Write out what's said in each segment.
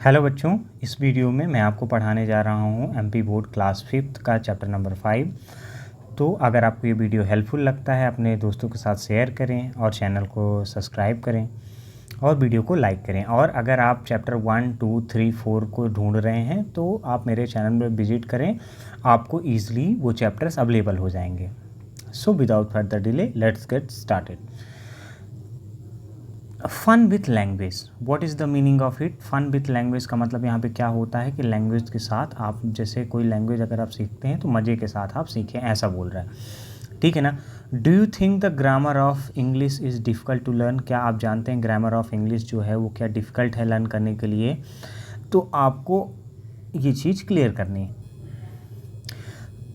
Hello बच्चों, इस video में मैं आपको पढ़ाने जा रहा हूँ एमपी बोर्ड क्लास 5th का चैप्टर नंबर 5। तो अगर आपको ये वीडियो हेल्पफुल लगता है अपने दोस्तों के साथ शेयर करें और चैनल को सब्सक्राइब करें और वीडियो को लाइक करें। और अगर आप चैप्टर 1, 2, 3, 4 को ढूंढ रहे हैं तो आप मेरे चैनल में विजिट करें, आपको ईजिली वो चैप्टर्स अवेलेबल हो जाएंगे। So without further delay let's get started. Fun with language, what is the meaning of it? Fun with language का मतलब यहाँ पे क्या होता है कि लैंग्वेज के साथ आप जैसे कोई लैंग्वेज अगर आप सीखते हैं तो मज़े के साथ आप सीखें, ऐसा बोल रहा है। ठीक है ना। Do you think the grammar of English is difficult to learn? क्या आप जानते हैं ग्रामर ऑफ इंग्लिश जो है वो क्या डिफ़िकल्ट है लर्न करने के लिए? तो आपको ये चीज़ क्लियर करनी है।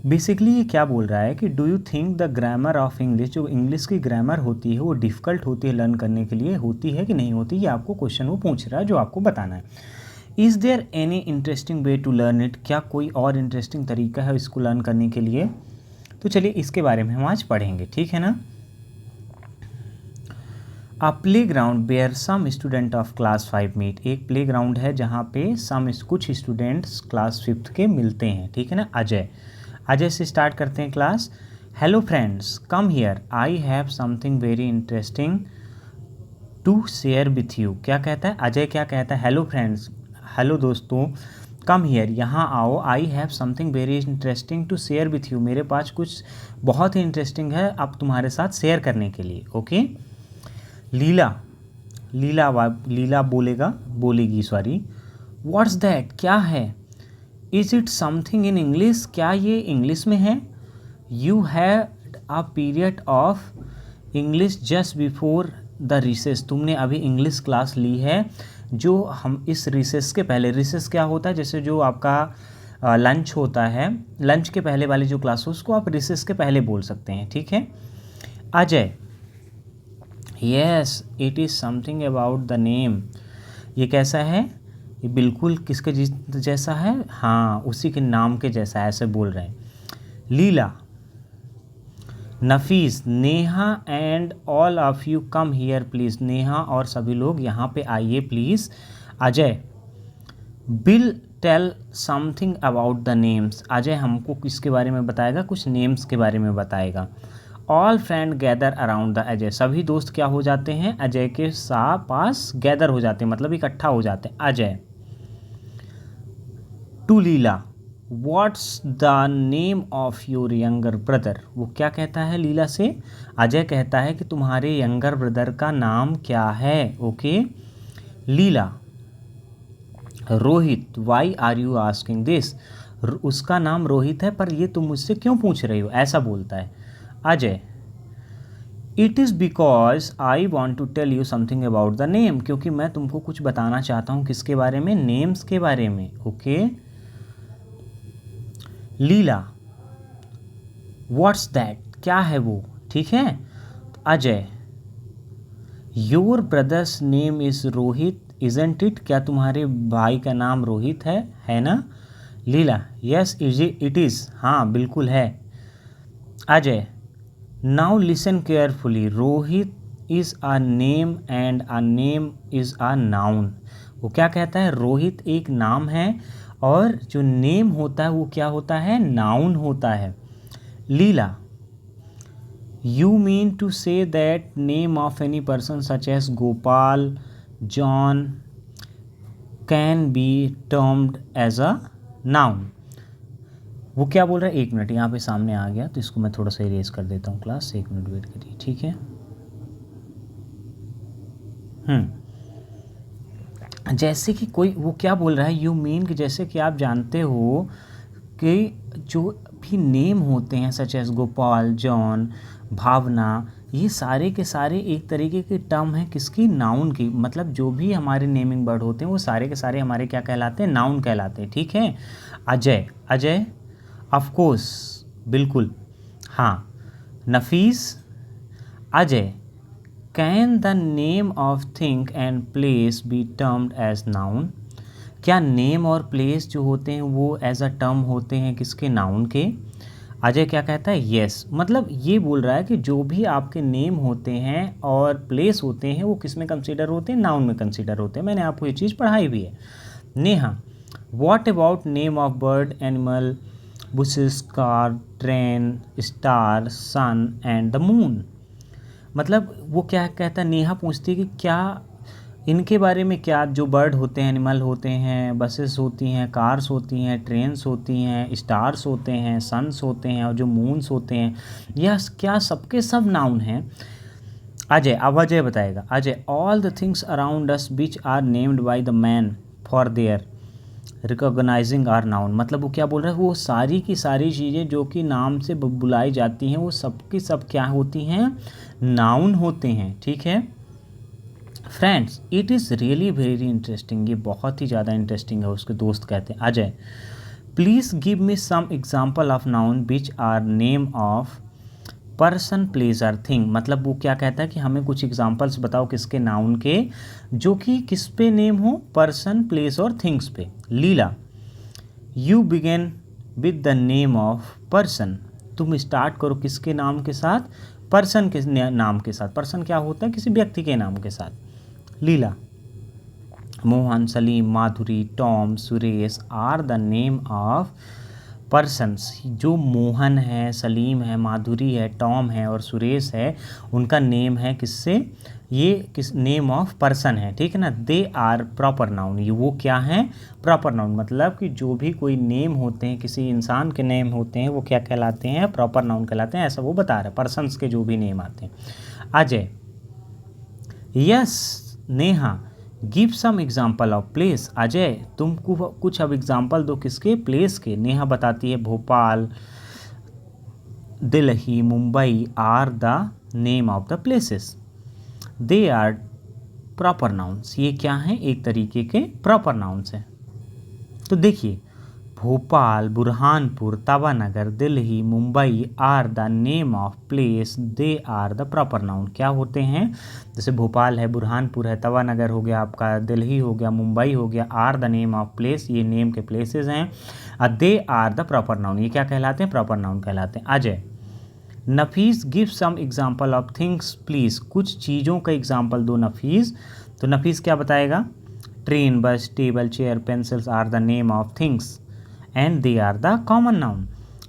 बेसिकली ये क्या बोल रहा है कि do you think the grammar of English, जो इंग्लिश की ग्रामर होती है वो डिफ़िकल्ट होती है लर्न करने के लिए, होती है कि नहीं होती? ये आपको क्वेश्चन वो पूछ रहा है जो आपको बताना है। Is there any interesting way to learn it? क्या कोई और इंटरेस्टिंग तरीका है इसको लर्न करने के लिए? तो चलिए इसके बारे में हम आज पढ़ेंगे, ठीक है ना। A playground where some student of class 5 meet, एक प्ले ग्राउंड है जहाँ पे कुछ स्टूडेंट्स क्लास 5th के मिलते हैं, ठीक है ना। अजय से स्टार्ट करते हैं class. Hello friends, come here, I have something very interesting to share with you. क्या कहता है अजय? क्या कहता है? हेलो फ्रेंड्स, हेलो दोस्तों, कम हियर, यहाँ आओ, I have something very interesting to share with you, मेरे पास कुछ बहुत ही इंटरेस्टिंग है अब तुम्हारे साथ शेयर करने के लिए। ओके। लीला बोलेगी सॉरी। What's that? क्या है? Is it something in English? क्या ये इंग्लिश में है? You had a period of English just before the recess, तुमने अभी इंग्लिश क्लास ली है जो हम इस रिसेस के पहले, रिसेस क्या होता है? जैसे जो आपका लंच होता है, लंच के पहले वाली जो क्लास हो उसको आप रिसेस के पहले बोल सकते हैं, ठीक है। Ajay, yes it is something about the name, ये कैसा है? ये बिल्कुल किसके जैसा है? हाँ, उसी के नाम के जैसा, ऐसे बोल रहे हैं। Leela, Nafees, Neha and all of you come here please, Neha और सभी लोग यहाँ पे आइए please. Ajay, will tell something about the names, Ajay हमको किसके बारे में बताएगा? कुछ नेम्स के बारे में बताएगा। All friend gather around the Ajay, सभी दोस्त क्या हो जाते हैं? अजय के पास गैदर हो जाते हैं, मतलब इकट्ठा हो जाते हैं। Ajay to Leela, what's the name of your younger brother, वो क्या कहता है लीला से? अजय कहता है कि तुम्हारे यंगर ब्रदर का नाम क्या है? Okay. Leela, Rohit, why are you asking this, उसका नाम रोहित है पर ये तुम मुझसे क्यों पूछ रही हो? ऐसा बोलता है। Ajay, it is because I want to tell you something about the name, क्योंकि मैं तुमको कुछ बताना चाहता हूँ, किसके बारे में? नेम्स के बारे में। ओके। Leela, what's that? क्या है वो? ठीक है। Ajay, your brother's name is Rohit isn't it, क्या तुम्हारे भाई का नाम रोहित है ना? लीला, यस इट इज़, हाँ बिल्कुल है। Ajay, now listen carefully, Rohit is a name and a name is a noun, वो क्या कहता है? रोहित एक नाम है और जो नेम होता है वो क्या होता है? नाउन होता है। Leela, you mean to say that name of any person such as Gopal, John can be termed as a noun, वो क्या बोल रहा है? एक मिनट, यहाँ पे सामने आ गया तो इसको मैं थोड़ा सा इरेज कर देता हूँ क्लास, एक मिनट वेट करिए, ठीक है। जैसे कि कोई, वो क्या बोल रहा है? यू मीन कि जैसे कि आप जानते हो कि जो भी नेम होते हैं सच एज गोपाल, जॉन, भावना, ये सारे के सारे एक तरीके के टर्म हैं किसकी? नाउन की, मतलब जो भी हमारे नेमिंग वर्ड होते हैं वो सारे के सारे हमारे क्या कहलाते हैं? नाउन कहलाते हैं, ठीक है। अजय ऑफ कोर्स, बिल्कुल, हाँ। Nafees, Ajay, can the name of thing and place be termed as noun, क्या नेम और प्लेस जो होते हैं वो एज अ टर्म होते हैं किसके? नाउन के। अजय क्या कहता है? येस, मतलब ये बोल रहा है कि जो भी आपके नेम होते हैं और प्लेस होते हैं वो किस में कंसीडर होते हैं? नाउन में कंसीडर होते हैं। मैंने आपको ये चीज़ पढ़ाई भी है। Neha, what about name of bird, animal, bushes, car, train, star, sun and the moon. मतलब वो क्या कहता है, नेहा पूछती है कि क्या इनके बारे में, क्या जो बर्ड होते हैं, एनिमल होते हैं, बसेस होती हैं, कार्स होती हैं, ट्रेन्स होती हैं, स्टार्स होते हैं, सन्स होते हैं और जो मून्स होते हैं, यह क्या सबके सब नाउन हैं। अजय, अब अजय बताएगा। Ajay, all the things around us which are named by the man for their recognising are noun. मतलब वो क्या बोल रहा है, वो सारी की सारी चीज़ें जो कि नाम से बुलाई जाती हैं वो सब की सब क्या होती हैं, नाउन होते हैं। ठीक है friends, it is really very interesting, ये बहुत ही ज़्यादा इंटरेस्टिंग है। उसके दोस्त कहते हैं, Ajay please give me some example of noun which are name of person, place are thing. मतलब वो क्या कहता है कि हमें कुछ एग्जाम्पल्स बताओ किसके, नाउन के, जो कि किस पे नेम हो, पर्सन, प्लेस और थिंग्स पे। Leela, you begin with the name of person. तुम स्टार्ट करो किसके नाम के साथ, पर्सन के नाम के साथ। पर्सन क्या होता है, किसी व्यक्ति के नाम के साथ। Leela, Mohan, Salim, Madhuri, Tom, Suresh are the name of persons. जो मोहन है, सलीम है, माधुरी है, टॉम है और सुरेश है, उनका नेम है किससे, ये किस नेम ऑफ पर्सन है। ठीक है ना। दे आर प्रॉपर नाउन, ये वो क्या हैं, प्रॉपर नाउन। मतलब कि जो भी कोई नेम होते हैं, किसी इंसान के नेम होते हैं, वो क्या कहलाते हैं, प्रॉपर नाउन कहलाते हैं। ऐसा वो बता रहा है, पर्सन्स के जो भी नेम आते हैं। Ajay, yes. Neha, give some example of place. Ajay तुम कुछ अब एग्जाम्पल दो किसके, प्लेस के। नेहा बताती है Bhopal, Delhi, Mumbai are the name of the places. They are proper nouns, ये क्या हैं, एक तरीके के प्रॉपर नाउन्स हैं। तो देखिए, Bhopal, Burhanpur, Tawanagar, Delhi, Mumbai are the name of place, they are the proper noun. क्या होते हैं, जैसे भोपाल है, बुरहानपुर है, तवानगर हो गया आपका, दिल्ली हो गया, मुंबई हो गया, are the name of place, ये नेम के प्लेसेस हैं। They are the proper noun, ये क्या कहलाते हैं, प्रॉपर नाउन कहलाते हैं। Ajay, Nafees give some example of things please. कुछ चीज़ों का एग्जाम्पल दो नफीस। तो नफीस क्या बताएगा, train, bus, table, chair, pencils are the name of things and they are the common noun.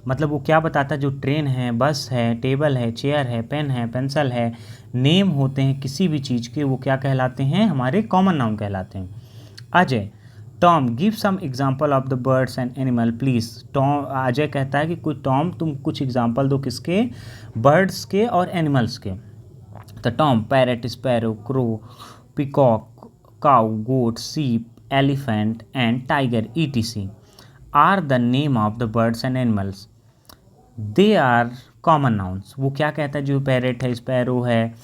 मतलब वो क्या बताता है, जो ट्रेन है, बस है, टेबल है, चेयर है, पेन है, पेंसिल है, नेम होते हैं किसी भी चीज़ के, वो क्या कहलाते हैं, हमारे कॉमन नाउन कहलाते हैं। Ajay, Tom give some example of the birds and animal please. Tom, Ajay कहता है कि कुछ, टॉम तुम कुछ एग्जाम्पल दो किसके, बर्ड्स के और एनिमल्स के। तो Tom, parrot, sparrow, crow, peacock, cow, goat, sheep, elephant and tiger etc are the name of the birds and animals, they are common nouns. वो क्या कहता है, जो पैरेट है, स्पैरो है,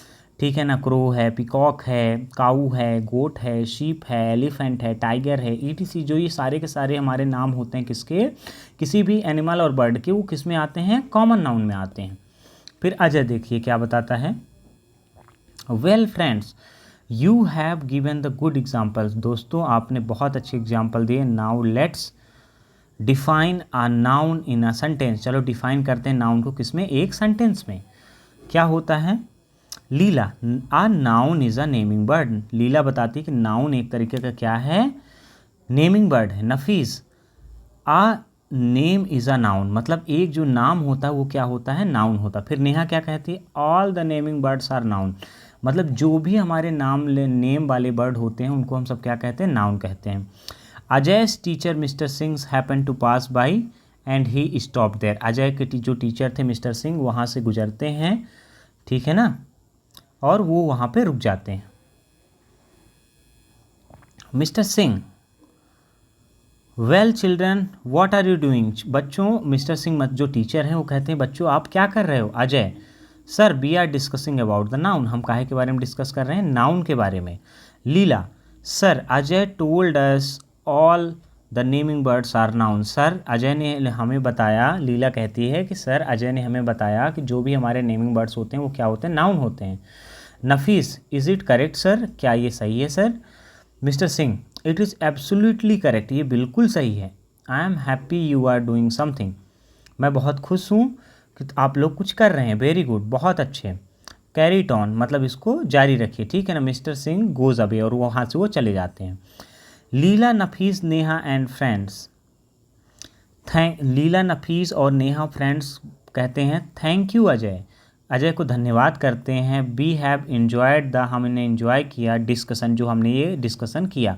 ठीक है ना, क्रो है, पिकॉक है, काऊ है, गोट है, शीप है, एलिफेंट है, टाइगर है etc, जो ये सारे के सारे हमारे नाम होते हैं किसके, किसी भी एनिमल और बर्ड के, वो किस में आते हैं, कॉमन नाउन में आते हैं। फिर अजय देखिए क्या बताता है, well friends you have given the good examples. दोस्तों आपने बहुत अच्छे एग्जाम्पल दिए। Now let's define a noun in a sentence. चलो डिफाइन करते हैं नाउन को, किसमें, एक सेंटेंस में। क्या होता है, Leela, a noun is a naming word. Leela बताती है कि नाउन एक तरीके का क्या है, नेमिंग बर्ड है। नफीस, आ नेम इज़ अ नाउन, मतलब एक जो नाम होता है वो क्या होता है, नाउन होता है। फिर नेहा क्या कहती है, all the naming birds are noun. मतलब जो भी हमारे नेम वाले बर्ड होते हैं उनको हम सब क्या कहते हैं, नाउन कहते हैं। अजय's teacher mister Singh happen to pass by and he stop there. Ajay के जो टीचर थे मिस्टर सिंह, वहाँ से गुजरते हैं, ठीक है ना, और वो वहाँ पे रुक जाते हैं। Mister Singh, well children what are you doing. बच्चों, मिस्टर सिंह जो टीचर हैं वो कहते हैं, बच्चों आप क्या कर रहे हो। Ajay, sir we are discussing about the noun. हम काहे के बारे में डिस्कस कर रहे हैं, नाउन के बारे में। Leela, sir Ajay told us all the naming birds are noun. Sir Ajay ने हमें बताया, लीला कहती है कि सर अजय ने हमें बताया कि जो भी हमारे नेमिंग बर्ड्स होते हैं वो क्या होते हैं, नाउन होते हैं। Nafees, is it correct sir, क्या ये सही है sir. Mister Singh, it is absolutely correct, ये बिल्कुल सही है। I am happy you are doing something, मैं बहुत खुश हूँ कि आप लोग कुछ कर रहे हैं, वेरी गुड, बहुत अच्छे। कैरी टॉन, मतलब इसको जारी रखिए, ठीक है ना। मिस्टर सिंह गोज अवे, और वहाँ से वो चले जाते हैं। लीला, नफीस, नेहा एंड फ्रेंड्स, लीला, नफीस और नेहा फ्रेंड्स कहते हैं थैंक यू अजय, अजय को धन्यवाद करते हैं। वी हैव इन्जॉयड द, हमने इन्जॉय किया डिस्कशन, जो हमने ये डिस्कशन किया।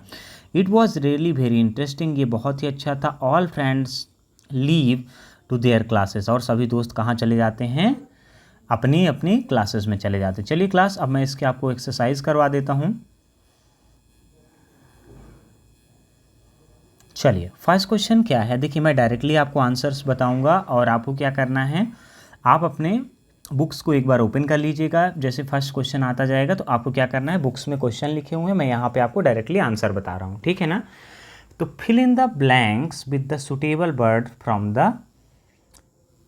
It was really very interesting, ये बहुत ही अच्छा था। All friends leave to their classes, और सभी दोस्त कहाँ चले जाते हैं, अपनी अपनी क्लासेस में चले जाते हैं। चलिए क्लास, अब मैं इसके आपको एक्सरसाइज करवा देता हूँ। चलिए फर्स्ट क्वेश्चन क्या है, देखिए मैं डायरेक्टली आपको आंसर्स बताऊंगा और आपको क्या करना है, आप अपने बुक्स को एक बार ओपन कर लीजिएगा। जैसे फर्स्ट क्वेश्चन आता जाएगा तो आपको क्या करना है, बुक्स में क्वेश्चन लिखे हुए हैं, मैं यहाँ पे आपको डायरेक्टली आंसर बता रहा हूँ, ठीक है ना। तो fill in the blanks with the suitable word from the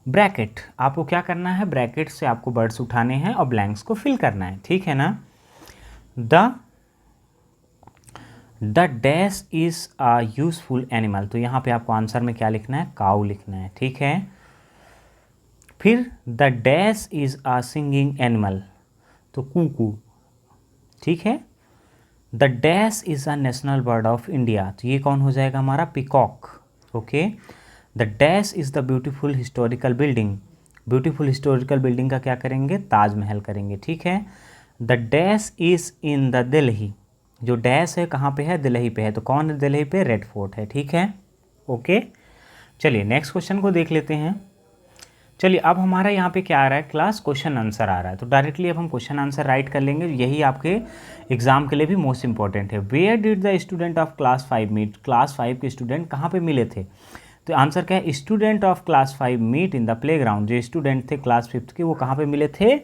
bracket, आपको क्या करना है, ब्रैकेट से आपको वर्ड्स उठाने हैं और ब्लैंक्स को फिल करना है, ठीक है ना। The dash is a useful animal, तो यहाँ पे आपको आंसर में क्या लिखना है, काऊ लिखना है, ठीक है। फिर the dash is a singing animal, तो कूकू, ठीक है। The dash is a national bird of India, तो ये कौन हो जाएगा हमारा, peacock, okay. The dash is the beautiful historical building, beautiful historical building का क्या करेंगे, ताजमहल करेंगे, ठीक है। The dash is in the Delhi, जो डैश है कहाँ पे है, दिल्ली पे है, तो कौन है दिल्ली पे, रेड फोर्ट है, ठीक है, ओके। चलिए नेक्स्ट क्वेश्चन को देख लेते हैं। चलिए अब हमारा यहाँ पे क्या आ रहा है क्लास, क्वेश्चन आंसर आ रहा है, तो डायरेक्टली अब हम क्वेश्चन आंसर राइट कर लेंगे, यही आपके एग्जाम के लिए भी मोस्ट इंपॉर्टेंट है। Where did the student of class 5 meet, class 5 के स्टूडेंट कहाँ पे मिले थे, तो आंसर क्या है, student of class 5 meet in the play ground, जो स्टूडेंट थे क्लास 5 के वो कहाँ पे मिले थे,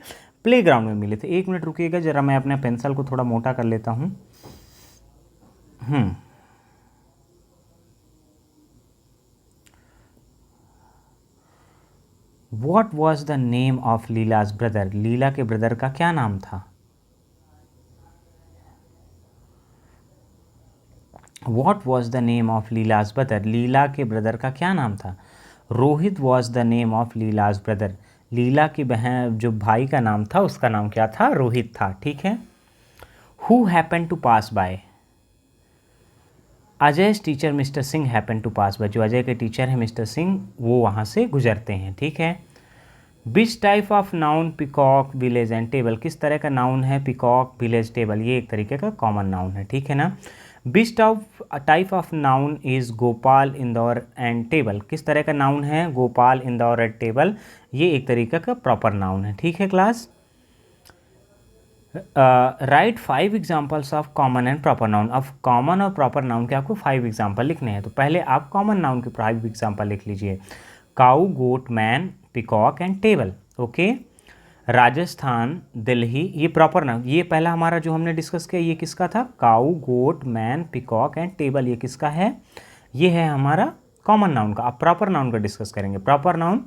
प्ले ग्राउंड में मिले थे। एक मिनट रुकिएगा जरा, मैं अपने पेंसिल को थोड़ा मोटा कर लेता हूँ। What was the name of Leela's brother, Leela के ब्रदर का क्या नाम था, what was the name of Leela's brother, Leela के ब्रदर का क्या नाम था। Rohit was the name of Leela's brother, Leela की बहन जो भाई का नाम था उसका नाम क्या था, रोहित था, ठीक है। Who happen to pass by, Ajay teacher mister Singh happen to pass by, जो अजय के टीचर हैं मिस्टर सिंह वो वहाँ से गुजरते हैं, ठीक है। Which type of noun, peacock, village and table, किस तरह का नाउन है पिकॉक, विलेज, टेबल, ये एक तरीके का कॉमन नाउन है, ठीक है ना। Which type of noun is Gopal, Indore and table, किस तरह का नाउन है, गोपाल, इंदौर एंड टेबल, ये एक तरीके का प्रॉपर नाउन है, ठीक है class. Right 5 examples of common and proper noun, अब कॉमन और प्रॉपर नाउन के आपको 5 एग्जाम्पल लिखने हैं, तो पहले आप कॉमन नाउन के 5 एग्जाम्पल लिख लीजिए। Cow, goat, man, peacock and table, okay. Rajasthan, Delhi, ये प्रॉपर नाउन, ये पहला हमारा जो हमने डिस्कस किया ये किसका था, काऊ, goat, man, peacock and table, ये किसका है, ये है हमारा कॉमन नाउन का। अब प्रॉपर नाउन का डिस्कस करेंगे। Proper noun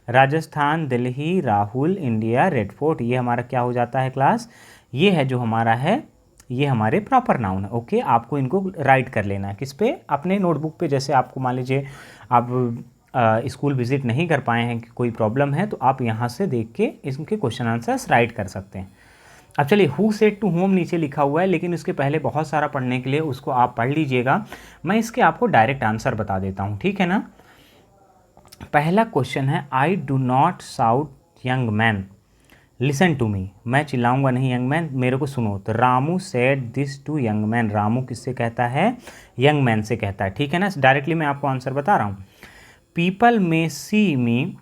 Rajasthan, Delhi, Rahul, India, red fort, ये हमारा क्या हो जाता है क्लास, ये है जो हमारा है, ये हमारे प्रॉपर नाउन है, ओके। आपको इनको राइट कर लेना है किस पे, अपने नोटबुक पे, जैसे आपको मान लीजिए आप स्कूल विजिट नहीं कर पाए हैं कि कोई प्रॉब्लम है तो आप यहाँ से देख के इनके क्वेश्चन आंसर्स राइट कर सकते हैं। अब चलिए हु सेड टू होम नीचे लिखा हुआ है, लेकिन उसके पहले बहुत सारा पढ़ने के लिए उसको आप पढ़ लीजिएगा, मैं इसके आपको डायरेक्ट आंसर बता देता हूँ, ठीक है ना। पहला क्वेश्चन है, I do not shout young man, listen to me, मैं चिल्लाऊंगा नहीं यंग मैन, मेरे को सुनो। तो Ramu said this to young man, Ramu किससे कहता है, यंग मैन से कहता है, ठीक है ना। डायरेक्टली मैं आपको आंसर बता रहा हूँ। People may see me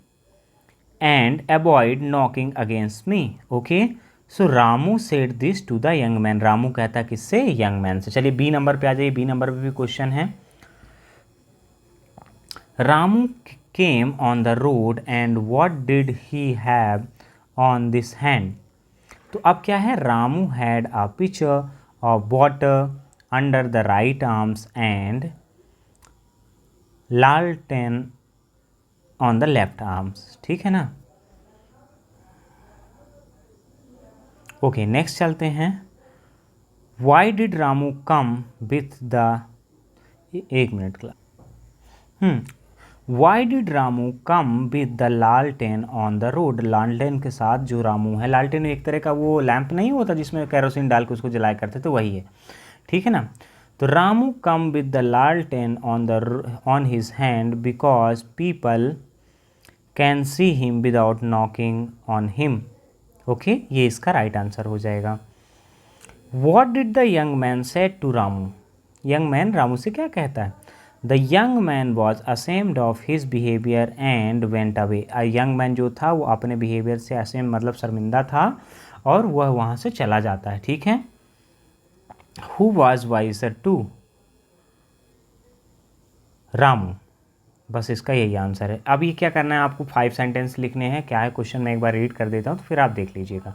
and avoid knocking against me, okay. So Ramu said this to the young man, Ramu कहता है किससे, यंग मैन से। चलिए बी नंबर पे आ जाइए, बी नंबर पे भी क्वेश्चन है। Ramu came on the road and what did he have on this hand, तो अब क्या है, Ramu had a pitcher of water under the right arms and लालटेन ऑन द लेफ्ट आर्म्स, ठीक है ना। ओके नेक्स्ट चलते हैं। Why did Ramu come with the, एक मिनट का, why did Ramu come with the लालटेन ऑन द रोड, लालटेन के साथ जो रामू है, लालटेन एक तरह का वो लैंप नहीं होता जिसमें कैरोसिन डाल के उसको जलाया करते थे, वही है, ठीक है ना। तो रामू कम विद द लालटेन on his hand because people can see him without knocking on him. Okay, ये इसका राइट आंसर हो जाएगा। What did the young man said to Ramu. Young man Ramu से क्या कहता है? The young man was ashamed of his behaviour and went away. Young man जो था वो अपने बिहेवियर से असेम मतलब शर्मिंदा था और वह वहाँ से चला जाता है। ठीक है। Who was wiser to Ramu. बस इसका यही आंसर है। अब ये क्या करना है आपको, 5 सेंटेंस लिखने हैं। क्या है क्वेश्चन, मैं एक बार रीड कर देता हूँ तो फिर आप देख लीजिएगा।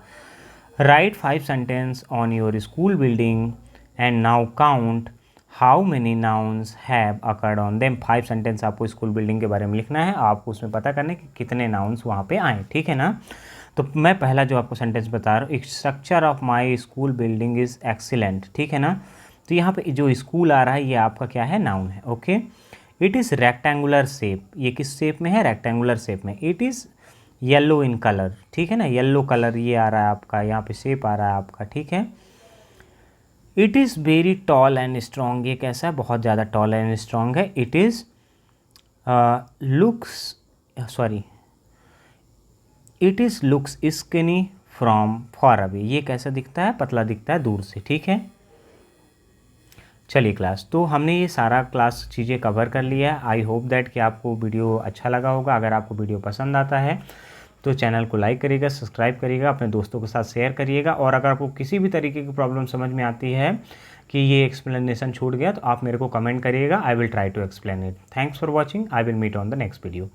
Right 5 sentence on your school building and now count how many nouns have occurred on them. 5 sentence आपको स्कूल बिल्डिंग के बारे में लिखना है, आपको उसमें पता करना है कि कितने नाउन्स वहाँ पे आए। ठीक है ना। तो मैं पहला जो आपको सेंटेंस बता रहा हूँ, structure of my school building is excellent. ठीक है ना। तो यहाँ पे जो स्कूल आ रहा है ये आपका क्या है, नाउन है। Okay. It is rectangular shape. ये किस शेप में है, रेक्टेंगुलर शेप में। It is yellow in colour. ठीक है ना, येलो कलर ये आ रहा है आपका, यहाँ पे शेप आ रहा है आपका। ठीक है। It is very tall and strong. ये कैसा है, बहुत ज़्यादा टॉल एंड स्ट्रॉन्ग है। It is it is looks skinny from for away. ये कैसा दिखता है, पतला दिखता है दूर से। ठीक है। चलिए क्लास, तो हमने ये सारा क्लास चीज़ें कवर कर लिया है। आई होप दैट कि आपको वीडियो अच्छा लगा होगा। अगर आपको वीडियो पसंद आता है तो चैनल को लाइक करिएगा, सब्सक्राइब करिएगा, अपने दोस्तों के साथ शेयर करिएगा। और अगर आपको किसी भी तरीके की प्रॉब्लम समझ में आती है कि ये एक्सप्लेनेशन छूट गया तो आप मेरे को कमेंट करिएगा। I will try to explain it. Thanks for watching. I will meet on the next video.